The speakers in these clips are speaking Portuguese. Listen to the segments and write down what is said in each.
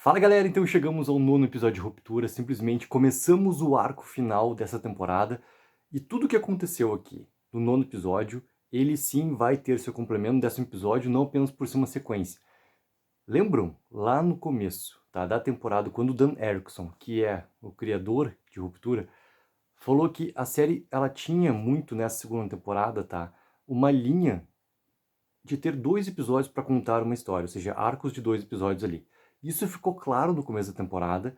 Fala galera, então chegamos ao nono episódio de Ruptura, simplesmente começamos o arco final dessa temporada e tudo o que aconteceu aqui no nono episódio, ele sim vai ter seu complemento no décimo episódio, não apenas por ser uma sequência. Lembram lá no começo, tá, da temporada, quando o Dan Erickson, que é o criador de Ruptura, falou que a série ela tinha muito nessa segunda temporada, tá, uma linha de ter 2 episódios para contar uma história, ou seja, arcos de 2 episódios ali. Isso ficou claro no começo da temporada,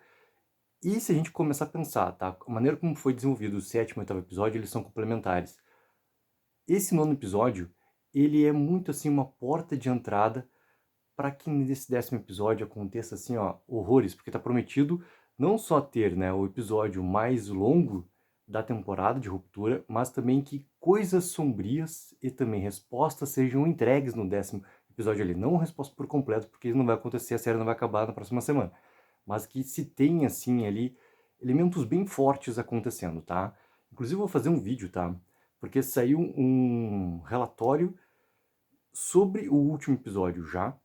e se a gente começar a pensar, tá, a maneira como foi desenvolvido o sétimo e oitavo episódio, eles são complementares. Esse nono episódio, ele é muito assim uma porta de entrada para que nesse décimo episódio aconteça assim, ó, horrores, porque tá prometido não só ter, né, o episódio mais longo da temporada de Ruptura, mas também que coisas sombrias e também respostas sejam entregues no décimo episódio ali. Não resposta por completo, porque isso não vai acontecer, a série não vai acabar na próxima semana. Mas que se tem, assim, ali, elementos bem fortes acontecendo, tá? Inclusive, eu vou fazer um vídeo, tá? Porque saiu um relatório sobre o último episódio já,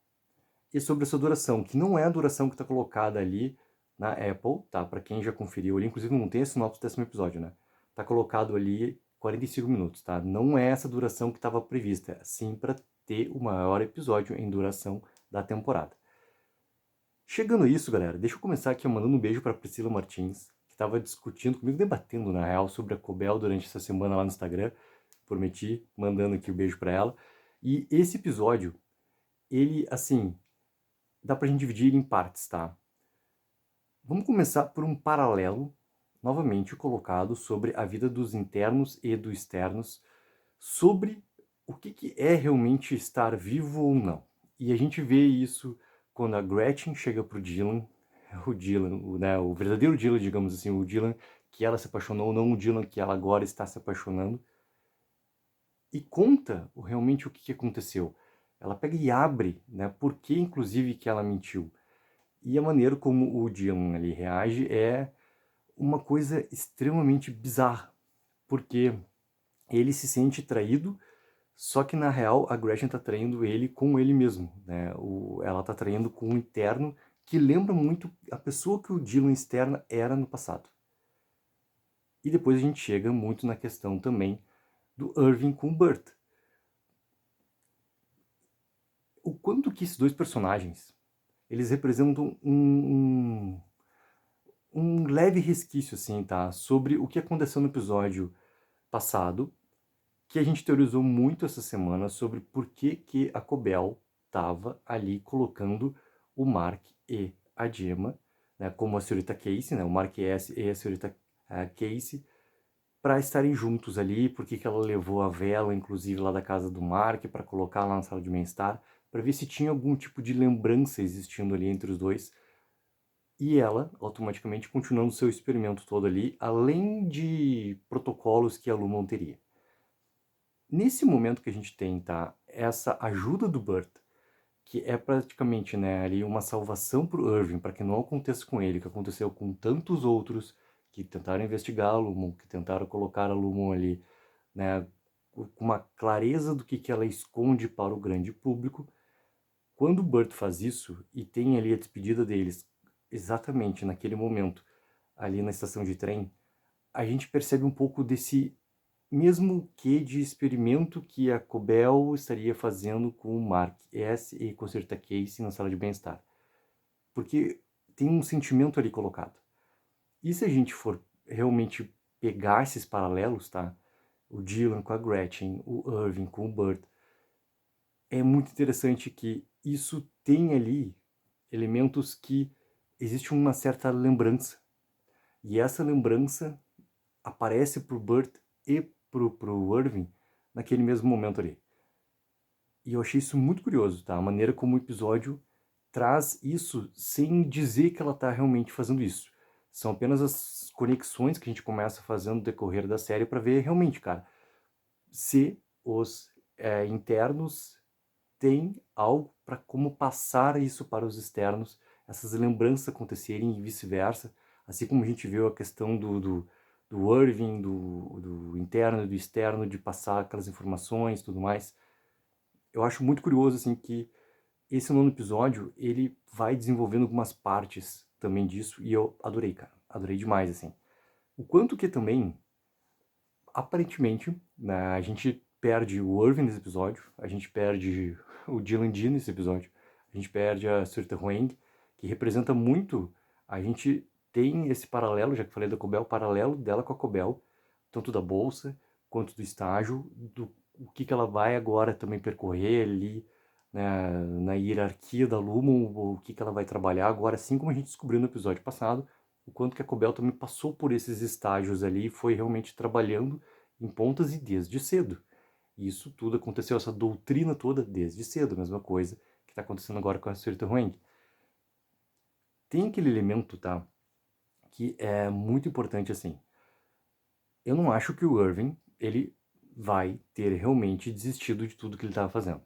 e sobre essa duração, que não é a duração que está colocada ali na Apple, tá? Para quem já conferiu ali, inclusive não tem a sinopse do décimo episódio, né? Tá colocado ali 45 minutos, tá? Não é essa duração que estava prevista, sim para ter o maior episódio em duração da temporada. Chegando a isso, galera, deixa eu começar aqui mandando um beijo para Priscila Martins, que estava discutindo comigo, debatendo na real sobre a Cobel durante essa semana lá no Instagram. Prometi, mandando aqui o um beijo para ela. E esse episódio, ele, assim, dá pra gente dividir em partes, tá? Vamos começar por um paralelo, novamente colocado, sobre a vida dos internos e dos externos, sobre o que é realmente estar vivo ou não. E a gente vê isso quando a Gretchen chega pro Dylan, o Dylan, né, o verdadeiro Dylan, digamos assim, o Dylan que ela se apaixonou, não o Dylan que ela agora está se apaixonando, e conta realmente o que aconteceu. Ela pega e abre, né, por que inclusive que ela mentiu. E a maneira como o Dylan ali reage é uma coisa extremamente bizarra, porque ele se sente traído, só que na real a Gretchen tá traindo ele com ele mesmo, né? Ela tá traindo com um interno que lembra muito a pessoa que o Dylan externa era no passado. E depois a gente chega muito na questão também do Irving com o Burt. O quanto que esses dois personagens, eles representam um leve resquício, assim, tá? Sobre o que aconteceu no episódio passado, que a gente teorizou muito essa semana sobre por que a Cobel estava ali colocando o Mark e a Gemma, né, como a senhorita Casey, né, o Mark S e a senhorita Casey, para estarem juntos ali, por que ela levou a vela, inclusive, lá da casa do Mark, para colocar lá na sala de bem-estar, para ver se tinha algum tipo de lembrança existindo ali entre os dois, e ela, automaticamente, continuando seu experimento todo ali, além de protocolos que a Lumon teria. Nesse momento que a gente tem, tá, essa ajuda do Burt, que é praticamente, né, ali uma salvação pro Irving, para que não aconteça com ele, que aconteceu com tantos outros que tentaram investigar a Lumon, que tentaram colocar a Lumon ali, né, com uma clareza do que ela esconde para o grande público. Quando o Burt faz isso e tem ali a despedida deles, exatamente naquele momento, ali na estação de trem, a gente percebe um pouco desse mesmo que de experimento que a Cobel estaria fazendo com o Mark S e com a senhorita Casey na sala de bem-estar. Porque tem um sentimento ali colocado. E se a gente for realmente pegar esses paralelos, tá? O Dylan com a Gretchen, o Irving com o Burt, é muito interessante que isso tem ali elementos que existe uma certa lembrança. E essa lembrança aparece pro Burt e pro Irving naquele mesmo momento ali. E eu achei isso muito curioso, tá? A maneira como o episódio traz isso sem dizer que ela tá realmente fazendo isso. São apenas as conexões que a gente começa fazendo no decorrer da série para ver realmente, cara, se os internos têm algo para como passar isso para os externos, essas lembranças acontecerem e vice-versa, assim como a gente viu a questão do Irving, do interno e do externo, de passar aquelas informações e tudo mais. Eu acho muito curioso, assim, que esse nono episódio, ele vai desenvolvendo algumas partes também disso, e eu adorei, cara. Adorei demais, assim. O quanto que também, aparentemente, né, a gente perde o Irving nesse episódio, a gente perde o Dylan Dee nesse episódio, a gente perde a Saoirse Huang, que representa muito, a gente tem esse paralelo, já que falei da Cobel, paralelo dela com a Cobel, tanto da bolsa quanto do estágio, do o que ela vai agora também percorrer ali, né, na hierarquia da Lumon, o que ela vai trabalhar agora, assim como a gente descobriu no episódio passado, o quanto que a Cobel também passou por esses estágios ali e foi realmente trabalhando em pontas e desde cedo. E isso tudo aconteceu, essa doutrina toda desde cedo, a mesma coisa que está acontecendo agora com a Saoirse Huang. Tem aquele elemento, tá, que é muito importante assim. Eu não acho que o Irving, ele vai ter realmente desistido de tudo que ele estava fazendo.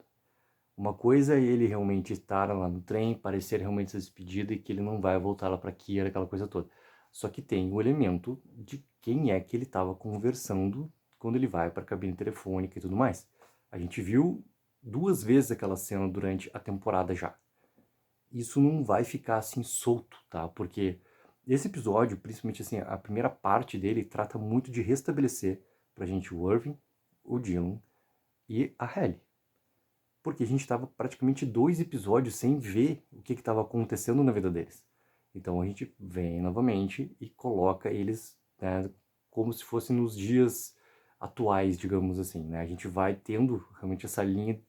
Uma coisa é ele realmente estar lá no trem, parecer realmente se despedido e que ele não vai voltar lá para Kira, aquela coisa toda. Só que tem o elemento de quem é que ele estava conversando quando ele vai para a cabine telefônica e tudo mais. A gente viu 2 vezes aquela cena durante a temporada já. Isso não vai ficar assim solto, tá? Porque esse episódio, principalmente assim, a primeira parte dele trata muito de restabelecer pra gente o Irving, o Dylan e a Halle. Porque a gente estava praticamente 2 episódios sem ver o que estava acontecendo na vida deles. Então a gente vem novamente e coloca eles, né, como se fosse nos dias atuais, digamos assim, né? A gente vai tendo realmente essa linha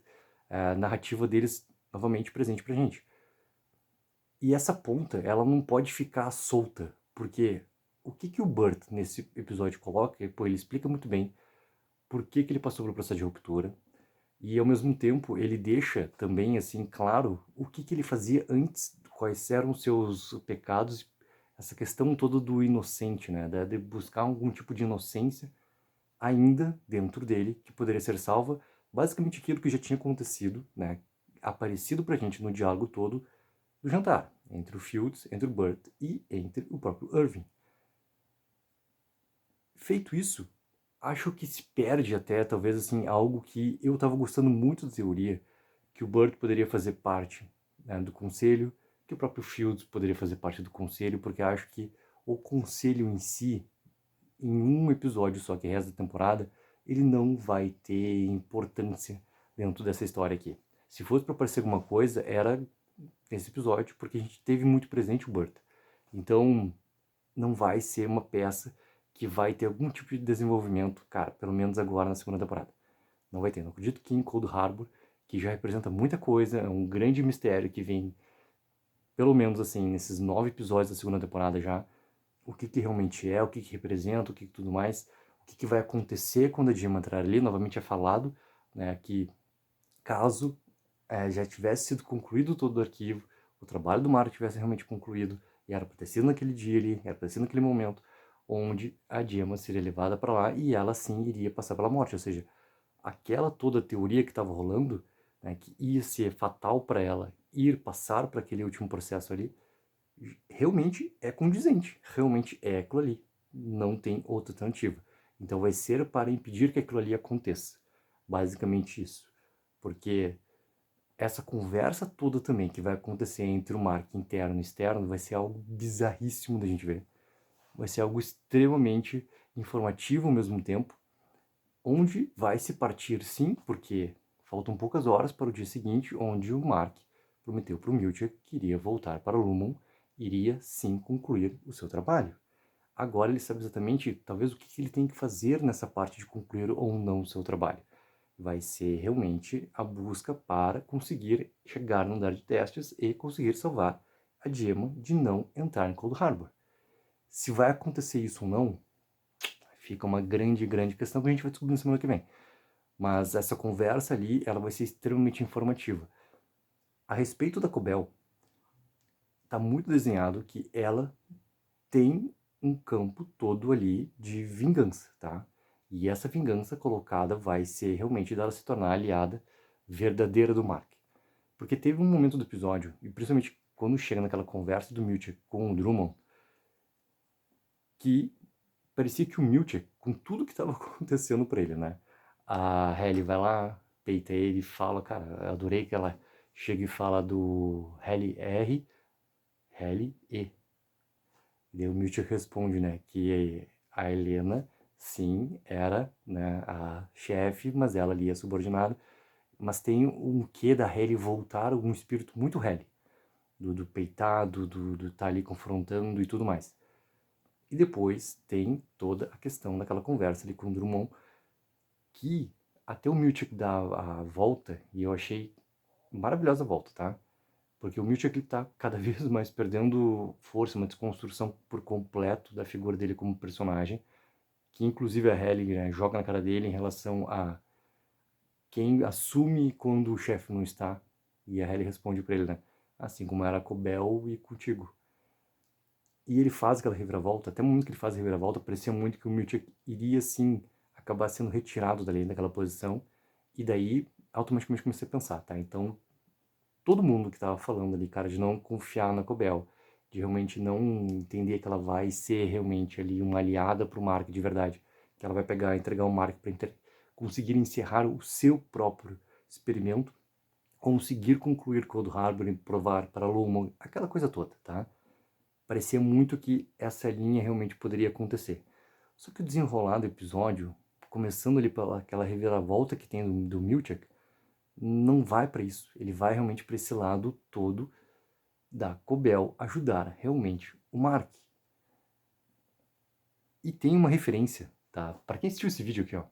narrativa deles novamente presente pra gente. E essa ponta, ela não pode ficar solta, porque o que o Burt nesse episódio coloca, pô, ele explica muito bem por que ele passou pelo processo de ruptura, e ao mesmo tempo ele deixa também assim claro o que ele fazia antes, quais eram os seus pecados, essa questão toda do inocente, né, de buscar algum tipo de inocência ainda dentro dele, que poderia ser salva, basicamente aquilo que já tinha acontecido, né, aparecido pra gente no diálogo todo do jantar, entre o Fields, entre o Burt e entre o próprio Irving. Feito isso, acho que se perde até, talvez, assim, algo que eu estava gostando muito da teoria, que o Burt poderia fazer parte, né, do conselho, que o próprio Fields poderia fazer parte do conselho, porque acho que o conselho em si, em um episódio só que resta da temporada, ele não vai ter importância dentro dessa história aqui. Se fosse para aparecer alguma coisa, era nesse episódio, porque a gente teve muito presente o Burt. Então, não vai ser uma peça que vai ter algum tipo de desenvolvimento, cara, pelo menos agora na segunda temporada. Não vai ter. Não acredito que em Cold Harbor, que já representa muita coisa, é um grande mistério que vem, pelo menos assim, nesses 9 episódios da segunda temporada já, o que realmente é, o que representa, o que tudo mais, o que vai acontecer quando a Gemma entrar ali. Novamente é falado, né, que caso já tivesse sido concluído todo o arquivo, o trabalho do Mark tivesse realmente concluído, e era para ter sido naquele dia ali, era para ter sido naquele momento, onde a Gemma seria levada para lá e ela sim iria passar pela morte. Ou seja, aquela toda teoria que estava rolando, né, que ia ser fatal para ela ir passar para aquele último processo ali, realmente é condizente, realmente é aquilo ali. Não tem outra alternativa. Então vai ser para impedir que aquilo ali aconteça. Basicamente isso. Porque essa conversa toda também que vai acontecer entre o Mark interno e externo vai ser algo bizarríssimo da gente ver. Vai ser algo extremamente informativo ao mesmo tempo, onde vai se partir sim, porque faltam poucas horas para o dia seguinte, onde o Mark prometeu para o Milcher que iria voltar para o Lumon, iria sim concluir o seu trabalho. Agora ele sabe exatamente, talvez, o que ele tem que fazer nessa parte de concluir ou não o seu trabalho. Vai ser realmente a busca para conseguir chegar no andar de testes e conseguir salvar a Gemma de não entrar em Cold Harbor. Se vai acontecer isso ou não, fica uma grande, grande questão que a gente vai descobrir na semana que vem. Mas essa conversa ali, ela vai ser extremamente informativa. A respeito da Cobel, está muito desenhado que ela tem um campo todo ali de vingança, tá? E essa vingança colocada vai ser realmente dela se tornar a aliada verdadeira do Mark. Porque teve um momento do episódio, e principalmente quando chega naquela conversa do Milcher com o Drummond, que parecia que o Milcher, com tudo que estava acontecendo para ele, né? A Halle vai lá, peita ele e fala, cara, eu adorei que ela chega e fala do Helly R, Helly E. E daí o Milcher responde, né, que a Helena, sim, era, né, a chefe, mas ela ali é subordinada. Mas tem um quê da Helly voltar, um espírito muito Helly. Do peitado, do tá ali confrontando e tudo mais. E depois tem toda a questão daquela conversa ali com o Drummond, que até o Milchick dá a volta, e eu achei maravilhosa a volta, tá? Porque o Milchick ele tá cada vez mais perdendo força, uma desconstrução por completo da figura dele como personagem, que inclusive a Helly, né, joga na cara dele em relação a quem assume quando o chefe não está. E a Helly responde pra ele, né? Assim como era com o Bel e contigo. E ele faz aquela reviravolta, até o momento que ele faz a reviravolta, parecia muito que o Milchick iria, sim, acabar sendo retirado dali, daquela posição. E daí, automaticamente comecei a pensar, tá? Então, todo mundo que tava falando ali, cara, de não confiar na Cobel, de realmente não entender que ela vai ser realmente ali uma aliada pro Mark de verdade, que ela vai pegar, entregar o Mark para conseguir encerrar o seu próprio experimento, conseguir concluir Cold Harbor e provar para Luma, aquela coisa toda, tá? Parecia muito que essa linha realmente poderia acontecer. Só que o desenrolar do episódio, começando ali pela aquela reviravolta que tem do Milchek, não vai para isso. Ele vai realmente para esse lado todo da Cobel ajudar realmente o Mark. E tem uma referência, tá? Para quem assistiu esse vídeo aqui, ó.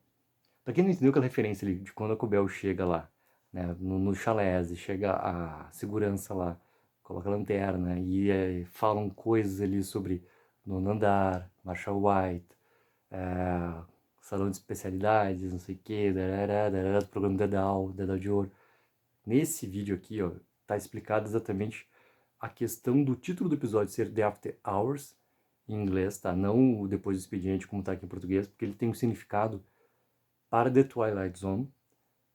Para quem não entendeu aquela referência ali de quando a Cobel chega lá, né, no chalés, e chega a segurança lá, coloca a lanterna e falam coisas ali sobre nono andar, Marshall White, salão de especialidades, não sei o que, do programa Dedal de Ouro. Nesse vídeo aqui, ó, tá explicado exatamente a questão do título do episódio ser The After Hours, em inglês, tá? Não o Depois do Expediente, como tá aqui em português, porque ele tem um significado para The Twilight Zone.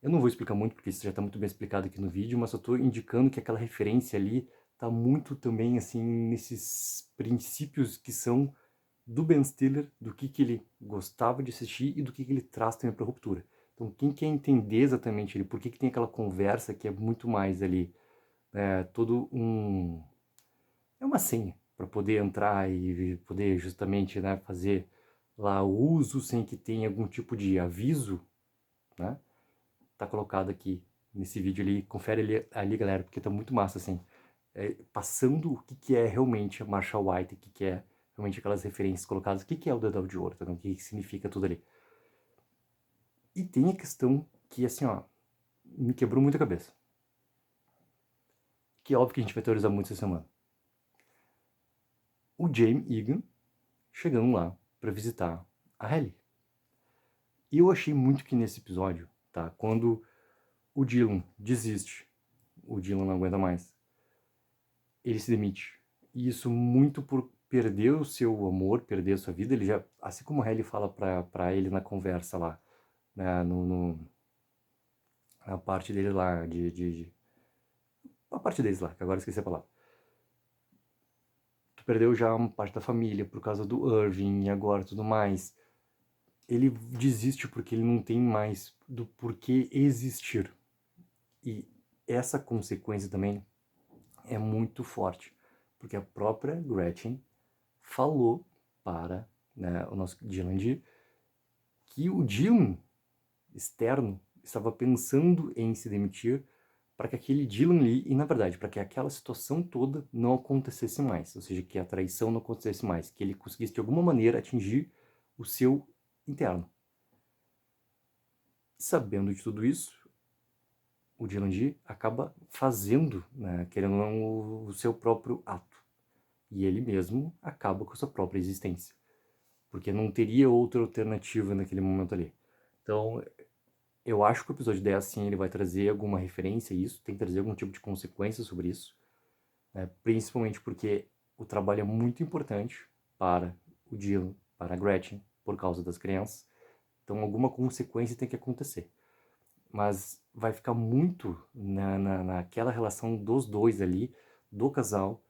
Eu não vou explicar muito, porque isso já está muito bem explicado aqui no vídeo, mas só estou indicando que aquela referência ali está muito também, assim, nesses princípios que são do Ben Stiller, do que ele gostava de assistir e do que ele traz também para a Ruptura. Então, quem quer entender exatamente ele, por que tem aquela conversa que é muito mais ali, todo um... é uma senha para poder entrar e poder justamente, né, fazer lá o uso sem que tenha algum tipo de aviso, né? Tá colocado aqui nesse vídeo ali, confere ali galera, porque tá muito massa, assim, passando o que é realmente a Marshall White, o que é realmente aquelas referências colocadas, o que é o Dedal de Ouro, tá? O que significa tudo ali. E tem a questão que, assim, ó, me quebrou muito a cabeça, que é óbvio que a gente vai teorizar muito essa semana. O Jaime Egan chegando lá para visitar a Ellie. E eu achei muito que nesse episódio, tá, quando o Dylan desiste, o Dylan não aguenta mais, ele se demite. E isso muito por perder o seu amor, perder a sua vida. Ele já, assim como a Ellie fala pra ele na conversa lá, né, na parte dele lá, a parte deles lá, que agora eu esqueci a palavra. Tu perdeu já uma parte da família por causa do Irving e agora tudo mais. Ele desiste porque ele não tem mais do porquê existir. E essa consequência também é muito forte, porque a própria Gretchen falou para, né, o nosso Dylan que o Dylan externo estava pensando em se demitir para que aquele Dylan Lee, e na verdade, para que aquela situação toda não acontecesse mais, ou seja, que a traição não acontecesse mais, que ele conseguisse de alguma maneira atingir o seu interno. Sabendo de tudo isso, o Dylan Lee acaba fazendo, né, querendo ou não, o seu próprio ato. E ele mesmo acaba com a sua própria existência. Porque não teria outra alternativa naquele momento ali. Então, eu acho que o episódio 10, sim, ele vai trazer alguma referência a isso, tem que trazer algum tipo de consequência sobre isso, né? Principalmente porque o trabalho é muito importante para o Dylan, para a Gretchen, por causa das crianças. Então, alguma consequência tem que acontecer. Mas vai ficar muito naquela relação dos dois ali, do casal,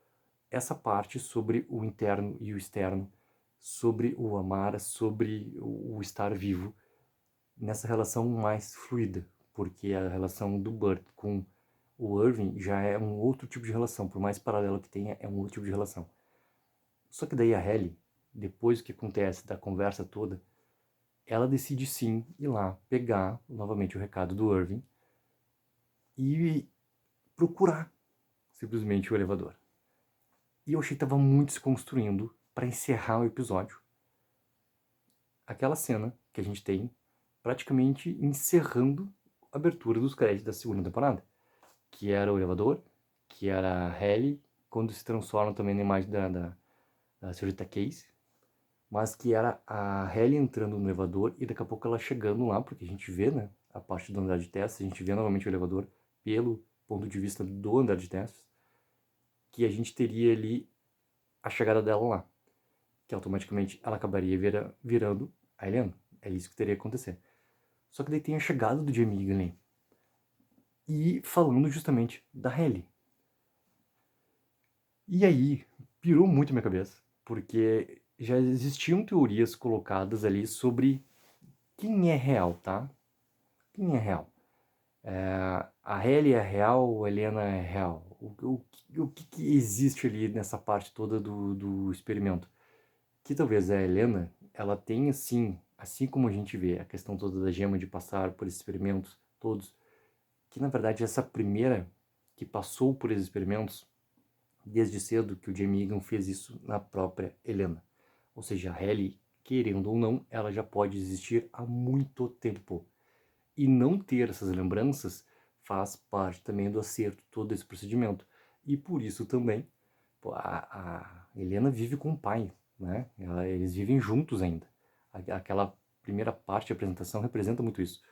essa parte sobre o interno e o externo, sobre o amar, sobre o estar vivo, nessa relação mais fluida, porque a relação do Burt com O Irving já é um outro tipo de relação, por mais paralelo que tenha, é um outro tipo de relação. Só que daí a Ellie, depois do que acontece da conversa toda, ela decide sim ir lá pegar novamente o recado do Irving e procurar simplesmente o elevador. E eu achei que estava muito se construindo para encerrar o episódio. Aquela cena que a gente tem praticamente encerrando a abertura dos créditos da segunda temporada, que era o elevador, que era a Ellie, quando se transforma também na imagem da senhorita Case, mas que era a Ellie entrando no elevador e daqui a pouco ela chegando lá, porque a gente vê, né, a parte do andar de testes, a gente vê novamente o elevador pelo ponto de vista do andar de testes, que a gente teria ali a chegada dela lá, que automaticamente ela acabaria virando a Helena. É isso que teria que acontecer. Só que daí tem a chegada do Jamie Egan ali, e falando justamente da Ellie. E aí, pirou muito minha cabeça, porque já existiam teorias colocadas ali sobre quem é real, tá? Quem é real? A Ellie é real, a Helena é real? O que existe ali nessa parte toda do experimento? Que talvez a Helena, ela tenha sim, assim como a gente vê a questão toda da gema de passar por esses experimentos todos, que na verdade essa primeira que passou por esses experimentos, desde cedo que o Jamie Egan fez isso na própria Helena. Ou seja, a Ellie, querendo ou não, ela já pode existir há muito tempo. E não ter essas lembranças faz parte também do acerto todo esse procedimento. E por isso também a Helena vive com o pai, né? Eles vivem juntos ainda. Aquela primeira parte da apresentação representa muito isso.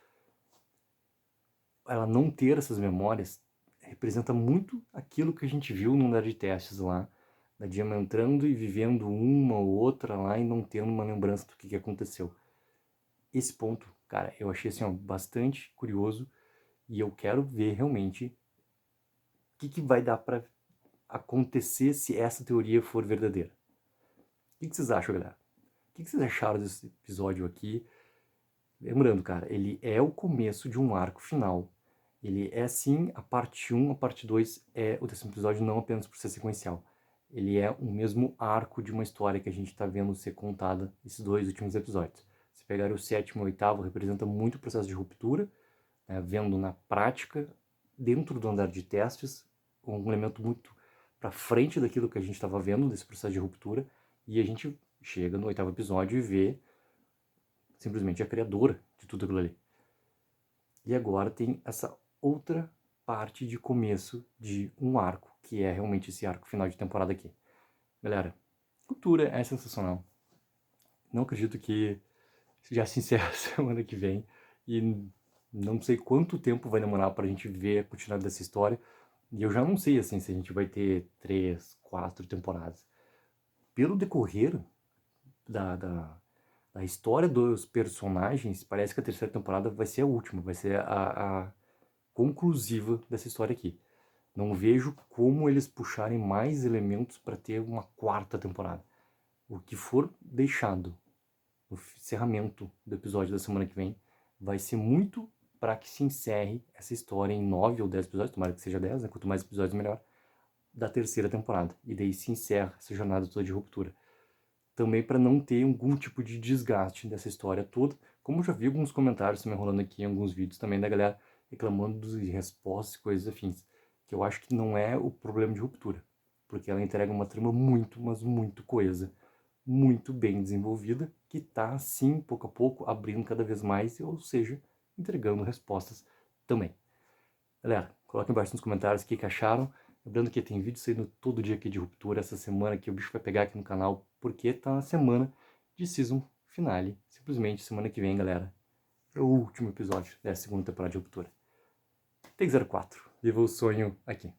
Ela não ter essas memórias representa muito aquilo que a gente viu no andar de testes lá, da Gemma entrando e vivendo uma ou outra lá e não tendo uma lembrança do que aconteceu. Esse ponto, cara, eu achei assim, ó, bastante curioso e eu quero ver realmente o que vai dar para acontecer se essa teoria for verdadeira. O que vocês acham, galera? O que vocês acharam desse episódio aqui? Lembrando, cara, ele é o começo de um arco final. Ele é sim a parte 1, a parte 2 é o décimo episódio, não apenas por ser sequencial. Ele é o mesmo arco de uma história que a gente está vendo ser contada nesses dois últimos episódios. Se pegar o sétimo e o oitavo, representa muito o processo de ruptura, né, vendo na prática, dentro do andar de testes, um elemento muito para frente daquilo que a gente estava vendo desse processo de ruptura, e a gente chega no oitavo episódio e vê simplesmente a criadora de tudo aquilo ali. E agora tem essa outra parte de começo de um arco, que é realmente esse arco final de temporada aqui. Galera, cultura é sensacional. Não acredito que já se encerra semana que vem e não sei quanto tempo vai demorar pra gente ver a continuidade dessa história. E eu já não sei assim se a gente vai ter 3, 4 temporadas. Pelo decorrer da história dos personagens, parece que a terceira temporada vai ser a última, vai ser a conclusiva dessa história aqui. Não vejo como eles puxarem mais elementos para ter uma quarta temporada. O que for deixado no encerramento do episódio da semana que vem vai ser muito para que se encerre essa história em 9 ou 10 episódios, tomara que seja 10, né? Quanto mais episódios melhor, da terceira temporada. E daí se encerra essa jornada toda de ruptura. Também para não ter algum tipo de desgaste dessa história toda, como eu já vi alguns comentários também rolando aqui em alguns vídeos também da galera reclamando de respostas e coisas afins, que eu acho que não é o problema de ruptura, porque ela entrega uma trama muito, mas muito coesa, muito bem desenvolvida, que tá assim, pouco a pouco, abrindo cada vez mais, ou seja, entregando respostas também. Galera, coloquem embaixo nos comentários o que acharam. Lembrando que tem vídeo saindo todo dia aqui de ruptura essa semana, que o bicho vai pegar aqui no canal, porque tá na semana de season finale. Simplesmente semana que vem, galera, é o último episódio da segunda temporada de ruptura. Take 04, viva o sonho aqui.